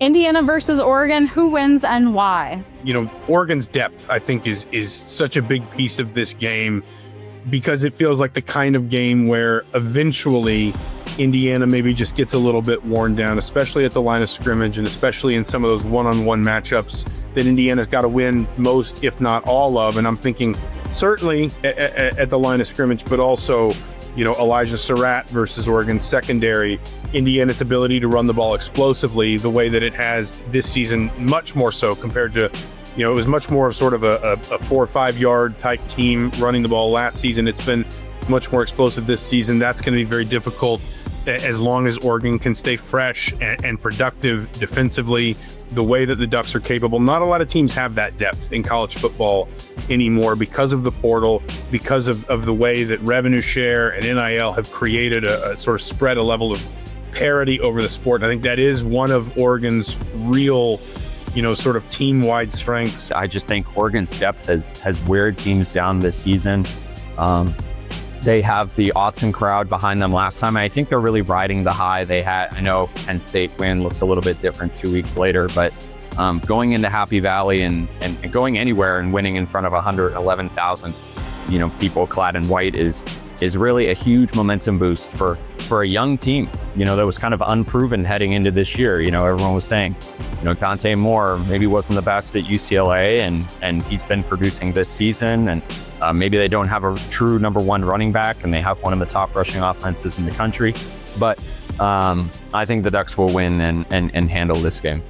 Indiana versus Oregon, who wins and why? Oregon's depth, I think, is such a big piece of this game, because it feels like the kind of game where eventually Indiana maybe just gets a little bit worn down, especially at the line of scrimmage, and especially in some of those one-on-one matchups that Indiana's got to win most, if not all of. And I'm thinking certainly at the line of scrimmage, but also, Elijah Surratt versus Oregon's secondary, Indiana's ability to run the ball explosively the way that it has this season, much more so compared to, it was much more of sort of a 4 or 5 yard type team running the ball last season. It's been much more explosive this season. That's going to be very difficult as long as Oregon can stay fresh and productive defensively, the way that the Ducks are capable. Not a lot of teams have that depth in college football anymore because of the portal, because of the way that revenue share and NIL have created a sort of spread a level of parity over the sport. And I think that is one of Oregon's real, sort of team-wide strengths. I just think Oregon's depth has weighed teams down this season. They have the Autzen crowd behind them last time. I think they're really riding the high they had. I know Penn State win looks a little bit different 2 weeks later, but going into Happy Valley and going anywhere and winning in front of 111,000, people clad in white is really a huge momentum boost for a young team, that was kind of unproven heading into this year. Everyone was saying, Dante Moore maybe wasn't the best at UCLA, and he's been producing this season, and maybe they don't have a true number one running back, and they have one of the top rushing offenses in the country. But I think the Ducks will win and handle this game.